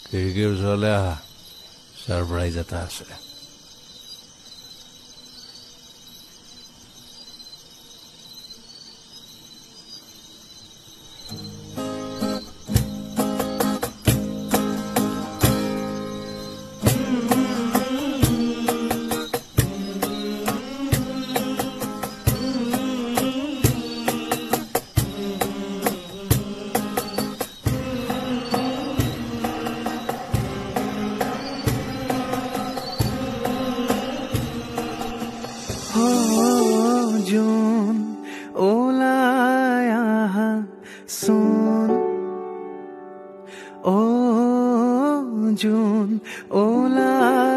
খিৰিকীৰ ওচৰলৈ আহা, ছাৰপ্ৰাইজ এটা আছে। জোন ওলাই আহা সোন, ও জোন ওলাই